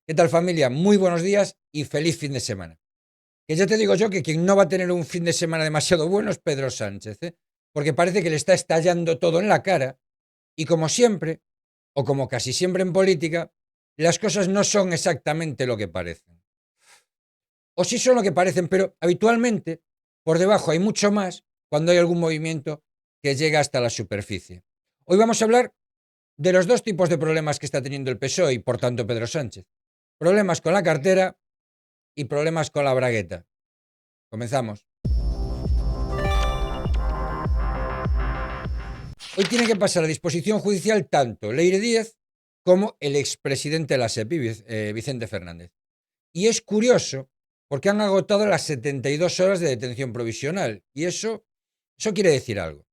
¿Qué tal, familia? Muy buenos días y feliz fin de semana. Que ya te digo yo que quien no va a tener un fin de semana demasiado bueno es Pedro Sánchez, ¿eh? Porque parece que le está estallando todo en la cara y como siempre, o como casi siempre en política, las cosas no son exactamente lo que parecen. O sí son lo que parecen, pero habitualmente por debajo hay mucho más cuando hay algún movimiento que llega hasta la superficie. Hoy vamos a hablar de los dos tipos de problemas que está teniendo el PSOE y por tanto Pedro Sánchez. Problemas con la cartera y problemas con la bragueta. Comenzamos. Hoy tiene que pasar a disposición judicial tanto Leire Díez como el expresidente de la SEPI, Vicente Fernández. Y es curioso porque han agotado las 72 horas de detención provisional. Y eso quiere decir algo.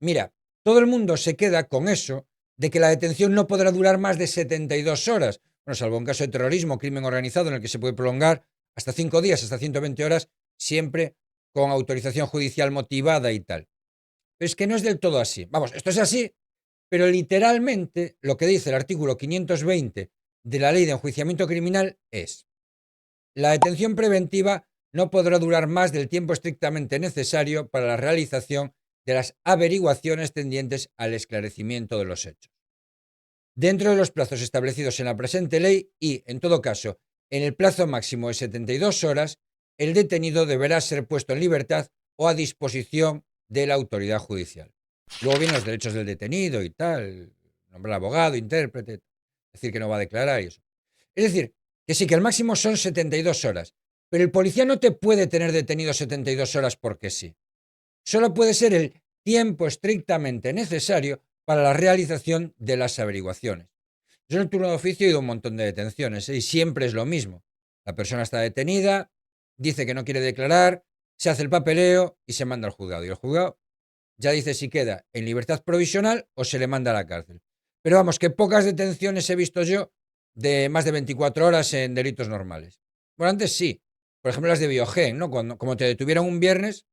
Mira, todo el mundo se queda con eso de que la detención no podrá durar más de 72 horas. Bueno, salvo en caso de terrorismo o crimen organizado en el que se puede prolongar hasta 5 días, hasta 120 horas, siempre con autorización judicial motivada y tal. Pero es que no es del todo así. Vamos, esto es así, pero literalmente lo que dice el artículo 520 de la Ley de Enjuiciamiento Criminal es: la detención preventiva no podrá durar más del tiempo estrictamente necesario para la realización de las averiguaciones tendientes al esclarecimiento de los hechos, dentro de los plazos establecidos en la presente ley y, en todo caso, en el plazo máximo de 72 horas, el detenido deberá ser puesto en libertad o a disposición de la autoridad judicial. Luego vienen los derechos del detenido y tal, nombrar abogado, intérprete, decir que no va a declarar y eso. Es decir, que sí, que el máximo son 72 horas, pero el policía no te puede tener detenido 72 horas porque sí. Solo puede ser el tiempo estrictamente necesario para la realización de las averiguaciones. Yo en el turno de oficio he ido a un montón de detenciones, ¿eh? Y siempre es lo mismo. La persona está detenida, dice que no quiere declarar, se hace el papeleo y se manda al juzgado. Y el juzgado ya dice si queda en libertad provisional o se le manda a la cárcel. Pero vamos, que pocas detenciones he visto yo de más de 24 horas en delitos normales. Bueno, antes sí. Por ejemplo, las de Biogen, ¿no? Como te detuvieron un viernes,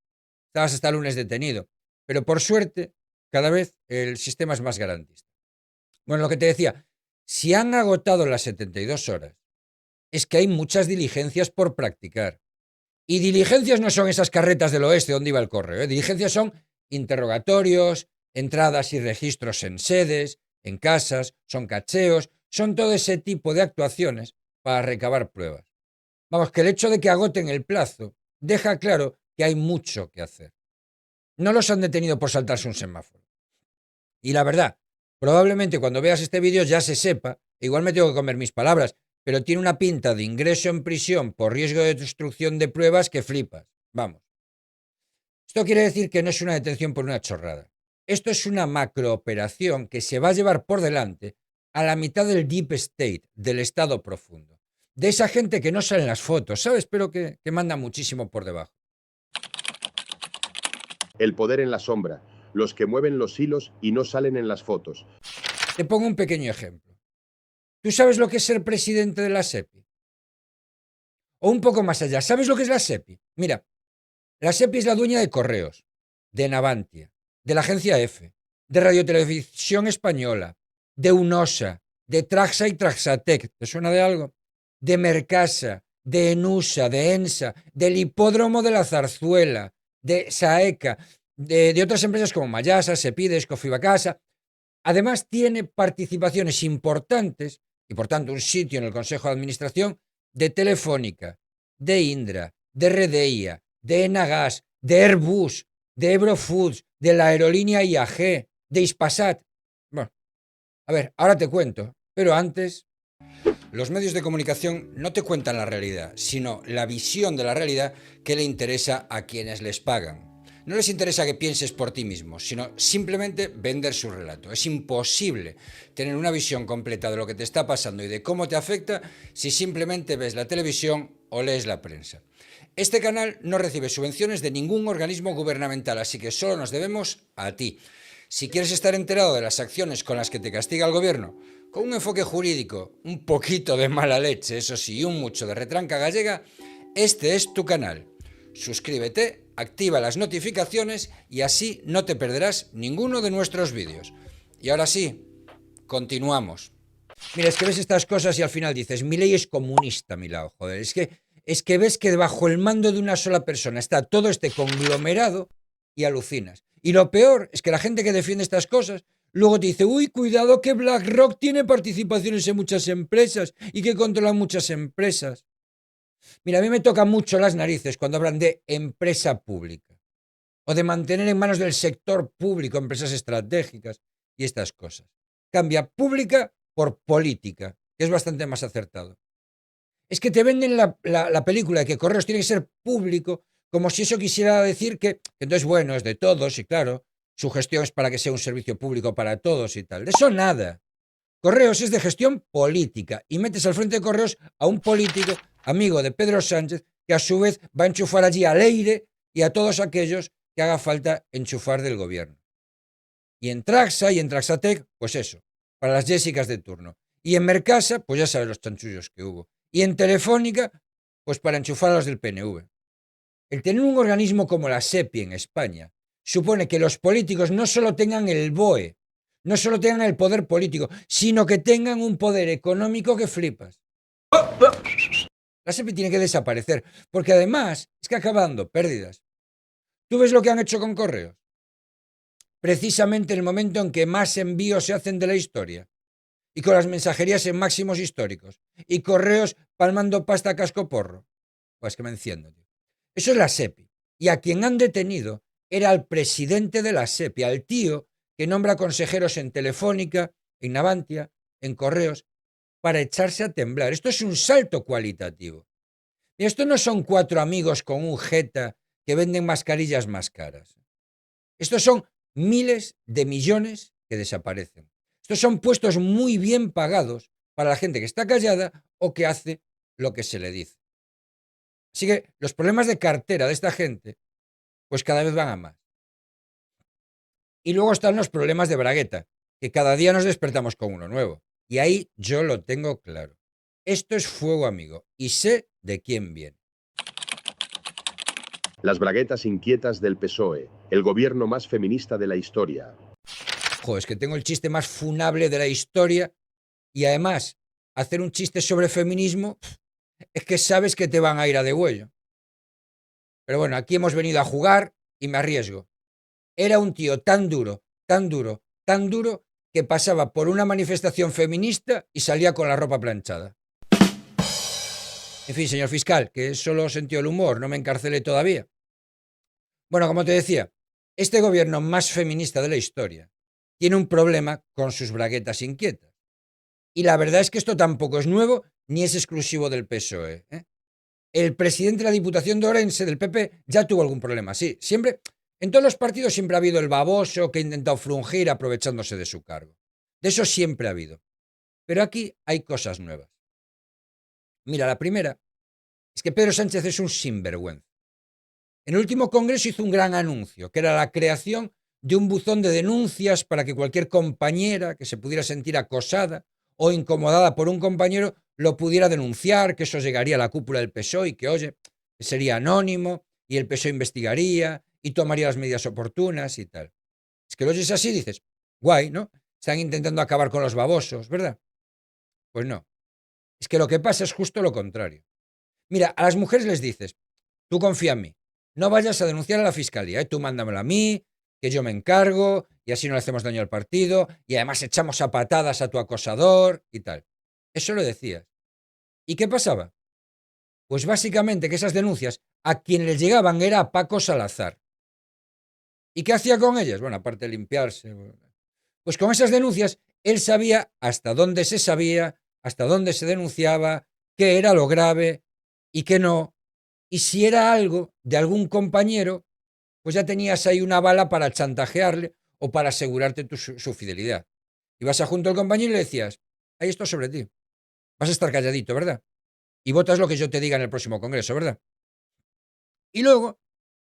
estabas hasta el lunes detenido. Pero por suerte, cada vez el sistema es más garantista. Bueno, lo que te decía, si han agotado las 72 horas, es que hay muchas diligencias por practicar. Y diligencias no son esas carretas del oeste donde iba el correo, ¿eh? Diligencias son interrogatorios, entradas y registros en sedes, en casas, son cacheos, son todo ese tipo de actuaciones para recabar pruebas. Vamos, que el hecho de que agoten el plazo deja claro que hay mucho que hacer. No los han detenido por saltarse un semáforo. Y la verdad, probablemente cuando veas este vídeo ya se sepa, igual me tengo que comer mis palabras, pero tiene una pinta de ingreso en prisión por riesgo de destrucción de pruebas que flipas. Vamos. Esto quiere decir que no es una detención por una chorrada. Esto es una macrooperación que se va a llevar por delante a la mitad del deep state, del estado profundo. De esa gente que no sale en las fotos, ¿sabes? Pero que manda muchísimo por debajo. El poder en la sombra, los que mueven los hilos y no salen en las fotos. Te pongo un pequeño ejemplo. ¿Tú sabes lo que es ser presidente de la SEPI? O un poco más allá, ¿sabes lo que es la SEPI? Mira, la SEPI es la dueña de Correos, de Navantia, de la agencia EFE, de Radiotelevisión Española, de UNOSA, de Traxa y Traxatec, ¿te suena de algo? De Mercasa, de Enusa, de ENSA, del Hipódromo de la Zarzuela, de SAECA, de otras empresas como Mayasa, Sepides, Cofibacasa. Además, tiene participaciones importantes y, por tanto, un sitio en el Consejo de Administración de Telefónica, de Indra, de Redeia, de Enagas, de Airbus, de Ebro Foods, de la aerolínea IAG, de Ispasat. Bueno, a ver, ahora te cuento, pero antes, los medios de comunicación no te cuentan la realidad, sino la visión de la realidad que le interesa a quienes les pagan. No les interesa que pienses por ti mismo, sino simplemente vender su relato. Es imposible tener una visión completa de lo que te está pasando y de cómo te afecta si simplemente ves la televisión o lees la prensa. Este canal no recibe subvenciones de ningún organismo gubernamental, así que solo nos debemos a ti. Si quieres estar enterado de las acciones con las que te castiga el gobierno, con un enfoque jurídico, un poquito de mala leche, eso sí, y un mucho de retranca gallega, este es tu canal. Suscríbete, activa las notificaciones y así no te perderás ninguno de nuestros vídeos. Y ahora sí, continuamos. Mira, es que ves estas cosas y al final dices, mi ley es comunista, Milao, joder. Es que ves que bajo el mando de una sola persona está todo este conglomerado y alucinas. Y lo peor es que la gente que defiende estas cosas luego te dice, uy, cuidado que BlackRock tiene participaciones en muchas empresas y que controla muchas empresas. Mira, a mí me tocan mucho las narices cuando hablan de empresa pública o de mantener en manos del sector público empresas estratégicas y estas cosas. Cambia pública por política, que es bastante más acertado. Es que te venden la película de que Correos tiene que ser público, como si eso quisiera decir que entonces, bueno, es de todos y claro, su gestión es para que sea un servicio público para todos y tal. De eso nada. Correos es de gestión política y metes al frente de Correos a un político amigo de Pedro Sánchez que a su vez va a enchufar allí a Leire y a todos aquellos que haga falta enchufar del gobierno. Y en Traxa y en Traxatec, pues eso, para las Jessicas de turno. Y en Mercasa, pues ya sabes los chanchullos que hubo. Y en Telefónica, pues para enchufar a los del PNV. El tener un organismo como la SEPI en España supone que los políticos no solo tengan el BOE, no solo tengan el poder político, sino que tengan un poder económico que flipas. La SEPI tiene que desaparecer, porque además es que acaba dando pérdidas. ¿Tú ves lo que han hecho con Correos? Precisamente en el momento en que más envíos se hacen de la historia, y con las mensajerías en máximos históricos, y Correos palmando pasta a cascoporro. Pues que me enciendo, tío. Eso es la SEPI. Y a quien han detenido era al presidente de la SEPI, al tío que nombra consejeros en Telefónica, en Navantia, en Correos, para echarse a temblar. Esto es un salto cualitativo. Y esto no son 4 amigos con un jeta que venden mascarillas más caras. Estos son miles de millones que desaparecen. Estos son puestos muy bien pagados para la gente que está callada o que hace lo que se le dice. Así que los problemas de cartera de esta gente, pues cada vez van a más. Y luego están los problemas de bragueta, que cada día nos despertamos con uno nuevo. Y ahí yo lo tengo claro. Esto es fuego amigo y sé de quién viene. Las braguetas inquietas del PSOE, el gobierno más feminista de la historia. Joder, es que tengo el chiste más funable de la historia y además hacer un chiste sobre feminismo es que sabes que te van a ir a degüello. Pero bueno, aquí hemos venido a jugar y me arriesgo. Era un tío tan duro, tan duro, tan duro que pasaba por una manifestación feminista y salía con la ropa planchada. En fin, señor fiscal, que solo sentió el humor, no me encarcelé todavía. Bueno, como te decía, este gobierno más feminista de la historia tiene un problema con sus braguetas inquietas. Y la verdad es que esto tampoco es nuevo ni es exclusivo del PSOE. El presidente de la Diputación de Orense, del PP, ya tuvo algún problema. Sí, siempre, en todos los partidos siempre ha habido el baboso que ha intentado frungir aprovechándose de su cargo. De eso siempre ha habido. Pero aquí hay cosas nuevas. Mira, la primera es que Pedro Sánchez es un sinvergüenza. En el último congreso hizo un gran anuncio, que era la creación de un buzón de denuncias para que cualquier compañera que se pudiera sentir acosada o incomodada por un compañero lo pudiera denunciar, que eso llegaría a la cúpula del PSOE y que, oye, sería anónimo y el PSOE investigaría y tomaría las medidas oportunas y tal. Es que lo oyes así y dices, guay, ¿no? Están intentando acabar con los babosos, ¿verdad? Pues no. Es que lo que pasa es justo lo contrario. Mira, a las mujeres les dices, tú confía en mí, no vayas a denunciar a la fiscalía, tú mándamelo a mí, que yo me encargo y así no le hacemos daño al partido y además echamos a patadas a tu acosador y tal. Eso lo decías. ¿Y qué pasaba? Pues básicamente que esas denuncias a quien les llegaban era a Paco Salazar. ¿Y qué hacía con ellas? Bueno, aparte de limpiarse. Pues con esas denuncias él sabía hasta dónde se sabía, hasta dónde se denunciaba, qué era lo grave y qué no. Y si era algo de algún compañero, pues ya tenías ahí una bala para chantajearle o para asegurarte su fidelidad. Ibas a junto al compañero y le decías, hay esto sobre ti. Vas a estar calladito, ¿verdad? Y votas lo que yo te diga en el próximo congreso, ¿verdad? Y luego,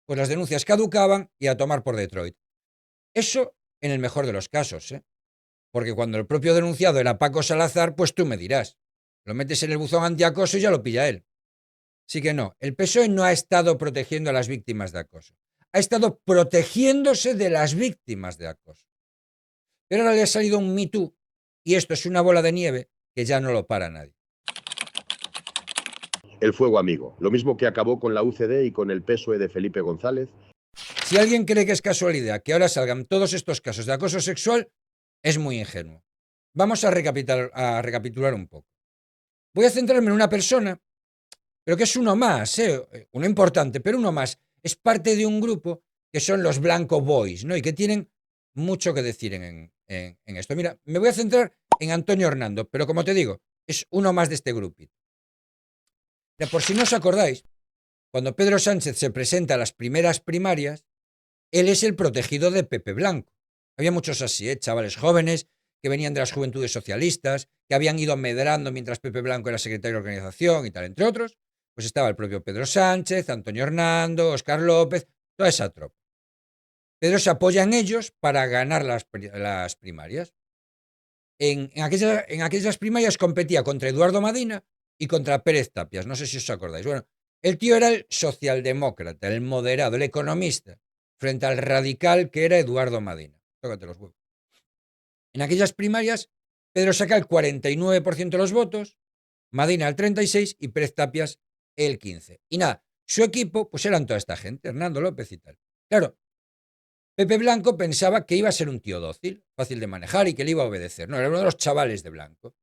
pues las denuncias caducaban y a tomar por Detroit. Eso en el mejor de los casos, ¿eh? Porque cuando el propio denunciado era Paco Salazar, pues tú me dirás. Lo metes en el buzón antiacoso y ya lo pilla él. Así que no, el PSOE no ha estado protegiendo a las víctimas de acoso. Ha estado protegiéndose de las víctimas de acoso. Pero ahora le ha salido un Me Too y esto es una bola de nieve que ya no lo para nadie. El fuego amigo, lo mismo que acabó con la UCD y con el PSOE de Felipe González. Si alguien cree que es casualidad que ahora salgan todos estos casos de acoso sexual, es muy ingenuo. Vamos a recapitular un poco. Voy a centrarme en una persona, pero que es uno más, uno importante, pero uno más. Es parte de un grupo que son los Blanco Boys, ¿no? Y que tienen mucho que decir en esto. Mira, me voy a centrar en Antonio Hernando, pero como te digo, es uno más de este grupito. Ya, por si no os acordáis, cuando Pedro Sánchez se presenta a las primeras primarias, él es el protegido de Pepe Blanco. Había muchos así, chavales jóvenes que venían de las juventudes socialistas, que habían ido medrando mientras Pepe Blanco era secretario de organización y tal, entre otros. Pues estaba el propio Pedro Sánchez, Antonio Hernando, Óscar López, toda esa tropa. Pedro se apoya en ellos para ganar las primarias. En aquellas primarias competía contra Eduardo Madina y contra Pérez Tapias, no sé si os acordáis. Bueno, el tío era el socialdemócrata, el moderado, el economista, frente al radical que era Eduardo Madina. Tócate los huevos. En aquellas primarias, Pedro saca el 49% de los votos, Madina el 36% y Pérez Tapias el 15%. Y nada, su equipo pues eran toda esta gente, Hernando López y tal. Claro, Pepe Blanco pensaba que iba a ser un tío dócil, fácil de manejar y que le iba a obedecer. No, era uno de los chavales de Blanco.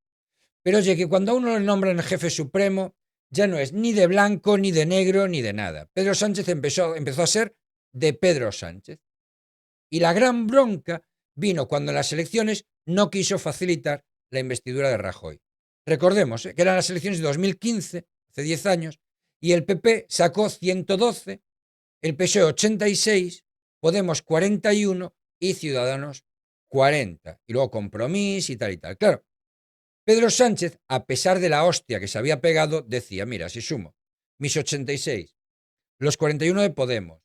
Pero oye, que cuando a uno le nombran el jefe supremo, ya no es ni de blanco, ni de negro, ni de nada. Pedro Sánchez empezó a ser de Pedro Sánchez. Y la gran bronca vino cuando en las elecciones no quiso facilitar la investidura de Rajoy. Recordemos que eran las elecciones de 2015, hace 10 años, y el PP sacó 112, el PSOE 86, Podemos 41 y Ciudadanos 40. Y luego Compromís y tal y tal. Claro, Pedro Sánchez, a pesar de la hostia que se había pegado, decía, mira, si sumo mis 86, los 41 de Podemos,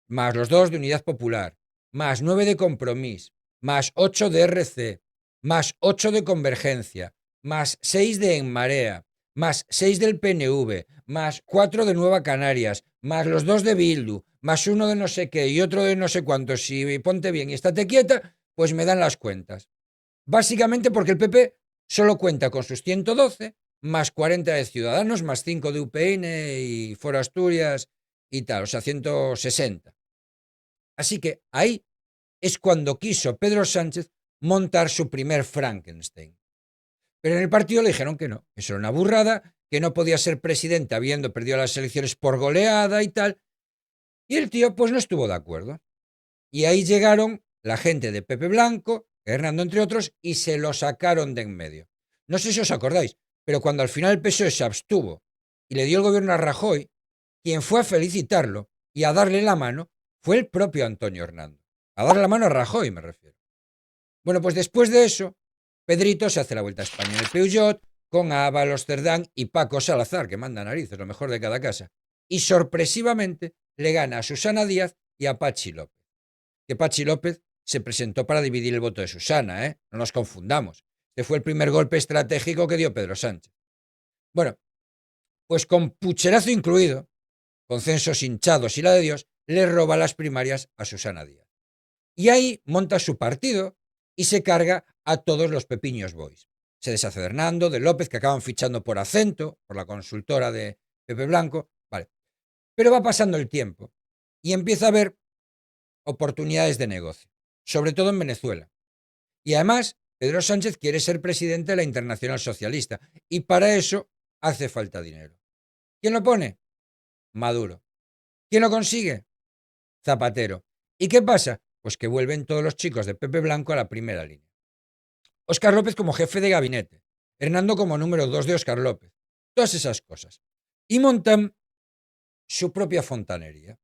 más los 2 de Unidad Popular, más 9 de Compromís, más 8 de RC, más 8 de Convergencia, más 6 de En Marea, más 6 del PNV, más 4 de Nueva Canarias, más los 2 de Bildu, más uno de no sé qué y otro de no sé cuántos, si ponte bien y estate quieta, pues me dan las cuentas. Básicamente porque el PP solo cuenta con sus 112, más 40 de Ciudadanos, más 5 de UPN y Foro Asturias y tal, o sea, 160. Así que ahí es cuando quiso Pedro Sánchez montar su primer Frankenstein. Pero en el partido le dijeron que no, que eso era una burrada, que no podía ser presidente habiendo perdido las elecciones por goleada y tal. Y el tío pues no estuvo de acuerdo. Y ahí llegaron la gente de Pepe Blanco, Hernando entre otros, y se lo sacaron de en medio. No sé si os acordáis, pero cuando al final el PSOE se abstuvo y le dio el gobierno a Rajoy, quien fue a felicitarlo y a darle la mano fue el propio Antonio Hernando. A darle la mano a Rajoy, me refiero. Bueno, pues después de eso, Pedrito se hace la vuelta a España en el Peugeot, con Ábalos, Cerdán y Paco Salazar, que manda narices, lo mejor de cada casa. Y sorpresivamente le gana a Susana Díaz y a Pachi López. Que Pachi López se presentó para dividir el voto de Susana, ¿eh? No nos confundamos. Este fue el primer golpe estratégico que dio Pedro Sánchez. Bueno, pues con pucherazo incluido, con censos hinchados y la de Dios, le roba las primarias a Susana Díaz. Y ahí monta su partido y se carga a todos los Pepiños Boys. Se deshace de Hernando, de López, que acaban fichando por Acento, por la consultora de Pepe Blanco. Vale. Pero va pasando el tiempo y empieza a haber oportunidades de negocio, sobre todo en Venezuela. Y además, Pedro Sánchez quiere ser presidente de la Internacional Socialista y para eso hace falta dinero. ¿Quién lo pone? Maduro. ¿Quién lo consigue? Zapatero. ¿Y qué pasa? Pues que vuelven todos los chicos de Pepe Blanco a la primera línea. Óscar López como jefe de gabinete, Hernando como número 2 de Óscar López, todas esas cosas. Y montan su propia fontanería.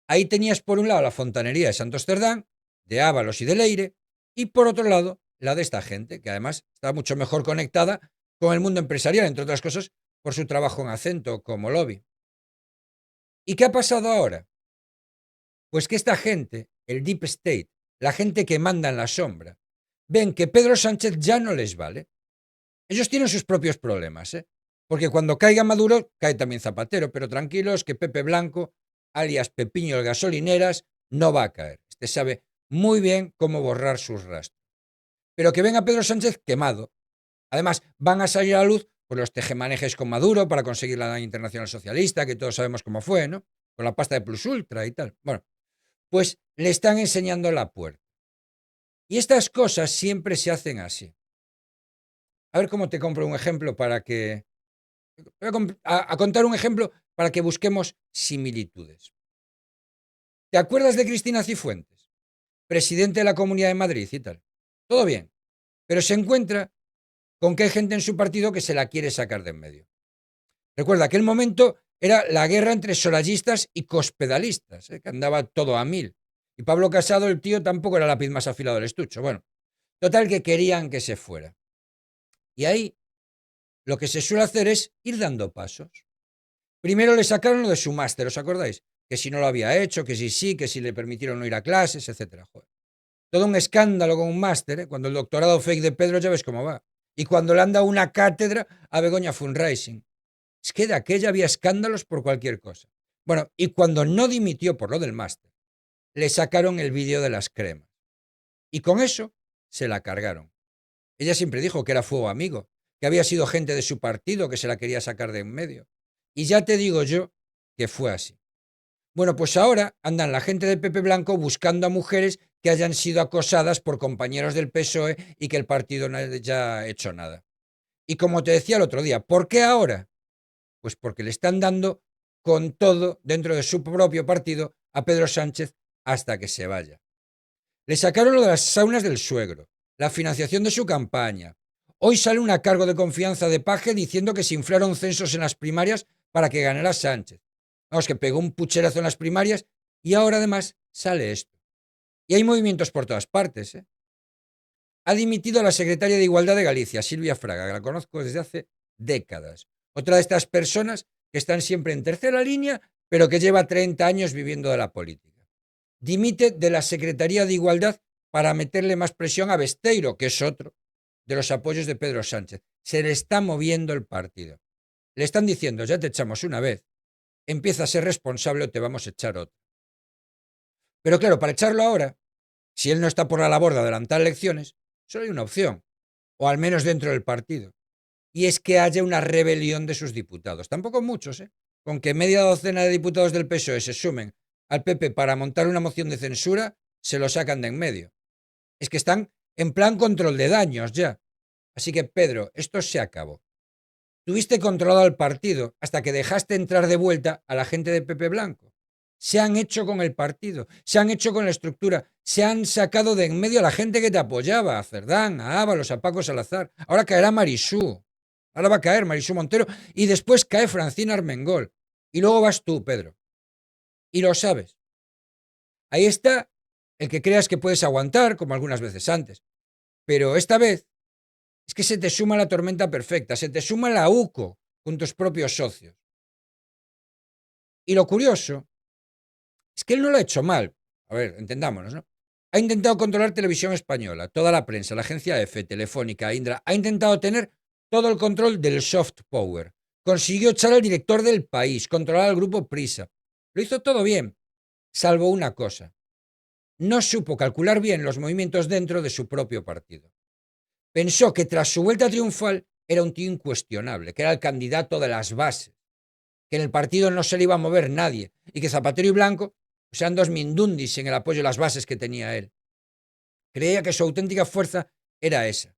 Ahí tenías por un lado la fontanería de Santos Cerdán, de Ábalos y de Leire, y por otro lado la de esta gente, que además está mucho mejor conectada con el mundo empresarial, entre otras cosas, por su trabajo en Acento como lobby. ¿Y qué ha pasado ahora? Pues que esta gente, el Deep State, la gente que manda en la sombra, ven que Pedro Sánchez ya no les vale. Ellos tienen sus propios problemas, ¿eh? Porque cuando caiga Maduro, cae también Zapatero, pero tranquilos que Pepe Blanco, alias Pepiño el Gasolineras, no va a caer. Este sabe muy bien cómo borrar sus rastros. Pero que venga Pedro Sánchez quemado, Además, van a salir a la luz por los tejemanejes con Maduro para conseguir la internacional socialista, que todos sabemos cómo fue, ¿no? Con la pasta de Plus Ultra y tal. Bueno, pues le están enseñando la puerta. Y estas cosas siempre se hacen así. A ver cómo te compro un ejemplo para que... Voy a contar un ejemplo para que busquemos similitudes. ¿Te acuerdas de Cristina Cifuentes? Presidente de la Comunidad de Madrid y tal. Todo bien. Pero se encuentra con que hay gente en su partido que se la quiere sacar de en medio. Recuerda, aquel momento era la guerra entre sorayistas y cospedalistas, que andaba todo a mil. Y Pablo Casado, el tío, tampoco era el lápiz más afilado del estucho. Bueno, total que querían que se fuera. Y ahí lo que se suele hacer es ir dando pasos. Primero le sacaron lo de su máster, ¿os acordáis? Que si no lo había hecho, que si sí, que si le permitieron no ir a clases, etcétera. Joder. Todo un escándalo con un máster, ¿eh? Cuando el doctorado fake de Pedro ya ves cómo va. Y cuando le han dado una cátedra a Begoña Fundraising. Es que de aquella había escándalos por cualquier cosa. Bueno, y cuando no dimitió por lo del máster, le sacaron el vídeo de las cremas. Y con eso se la cargaron. Ella siempre dijo que era fuego amigo, que había sido gente de su partido que se la quería sacar de en medio. Y ya te digo yo que fue así. Bueno, pues ahora andan la gente del PP Blanco buscando a mujeres que hayan sido acosadas por compañeros del PSOE y que el partido no haya hecho nada. Y como te decía el otro día, ¿por qué ahora? Pues porque le están dando con todo dentro de su propio partido a Pedro Sánchez hasta que se vaya. Le sacaron lo de las saunas del suegro, la financiación de su campaña. Hoy sale un cargo de confianza de Paje diciendo que se inflaron censos en las primarias para que ganara Sánchez. Vamos, que pegó un pucherazo en las primarias y ahora además sale esto. Y hay movimientos por todas partes, ¿eh? Ha dimitido a la secretaria de Igualdad de Galicia, Silvia Fraga, que la conozco desde hace décadas. Otra de estas personas que están siempre en tercera línea, pero que lleva 30 años viviendo de la política. Dimite de la Secretaría de Igualdad para meterle más presión a Besteiro, que es otro de los apoyos de Pedro Sánchez. Se le está moviendo el partido. Le están diciendo, ya te echamos una vez, empieza a ser responsable o te vamos a echar otra. Pero claro, para echarlo ahora, si él no está por la labor de adelantar elecciones, solo hay una opción, o al menos dentro del partido, y es que haya una rebelión de sus diputados. Tampoco muchos, ¿eh? Con que media docena de diputados del PSOE se sumen al PP para montar una moción de censura, se lo sacan de en medio. Es que están en plan control de daños ya. Así que, Pedro, esto se acabó. Tuviste controlado al partido hasta que dejaste entrar de vuelta a la gente de PP Blanco. Se han hecho con el partido, se han hecho con la estructura, se han sacado de en medio a la gente que te apoyaba, a Cerdán, a Ábalos, a Paco Salazar. Ahora caerá Marisú. Ahora va a caer Marisú Montero y después cae Francina Armengol. Y luego vas tú, Pedro. Y lo sabes. Ahí está el que creas que puedes aguantar, como algunas veces antes. Pero esta vez es que se te suma la tormenta perfecta, se te suma la UCO con tus propios socios. Y lo curioso es que él no lo ha hecho mal. A ver, entendámonos, ¿no? Ha intentado controlar Televisión Española, toda la prensa, la agencia EFE, Telefónica, Indra. Ha intentado tener todo el control del soft power. Consiguió echar al director del País, controlar al grupo Prisa. Lo hizo todo bien, salvo una cosa. No supo calcular bien los movimientos dentro de su propio partido. Pensó que tras su vuelta triunfal era un tío incuestionable, que era el candidato de las bases, que en el partido no se le iba a mover nadie y que Zapatero y Blanco sean dos mindundis en el apoyo de las bases que tenía él. Creía que su auténtica fuerza era esa.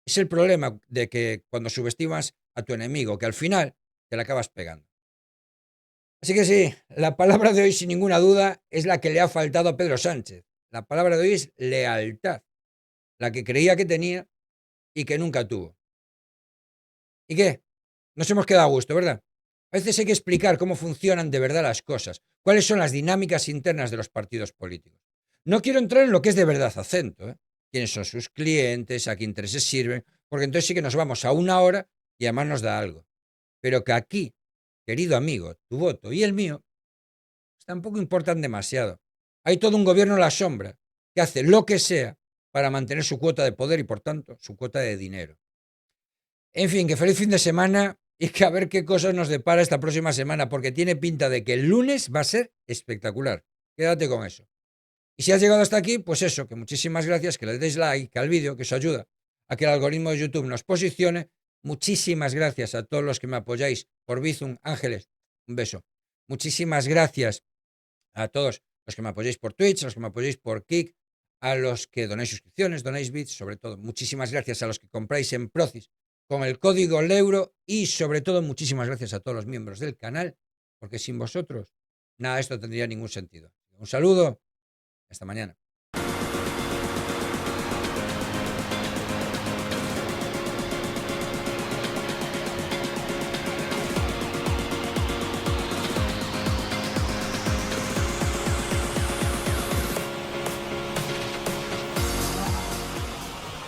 Es el problema de que cuando subestimas a tu enemigo, que al final te la acabas pegando. Así que sí, la palabra de hoy sin ninguna duda es la que le ha faltado a Pedro Sánchez. La palabra de hoy es lealtad, la que creía que tenía y que nunca tuvo. ¿Y qué? Nos hemos quedado a gusto, ¿verdad? A veces hay que explicar cómo funcionan de verdad las cosas, cuáles son las dinámicas internas de los partidos políticos. No quiero entrar en lo que es de verdad acento, ¿eh? Quiénes son sus clientes, a qué intereses sirven, porque entonces sí que nos vamos a una hora y además nos da algo. Pero que aquí, querido amigo, tu voto y el mío, pues tampoco importan demasiado. Hay todo un gobierno a la sombra que hace lo que sea para mantener su cuota de poder y, por tanto, su cuota de dinero. En fin, que feliz fin de semana y que a ver qué cosas nos depara esta próxima semana, porque tiene pinta de que el lunes va a ser espectacular. Quédate con eso. Y si has llegado hasta aquí, pues eso, que muchísimas gracias, que le deis like al vídeo, que eso ayuda a que el algoritmo de YouTube nos posicione. Muchísimas gracias a todos los que me apoyáis por Bizum. Ángeles, un beso. Muchísimas gracias a todos los que me apoyáis por Twitch, a los que me apoyáis por Kick, a los que donáis suscripciones, donáis bits, sobre todo. Muchísimas gracias a los que compráis en Procis con el código LEURO y sobre todo muchísimas gracias a todos los miembros del canal, porque sin vosotros nada de esto tendría ningún sentido. Un saludo, hasta mañana.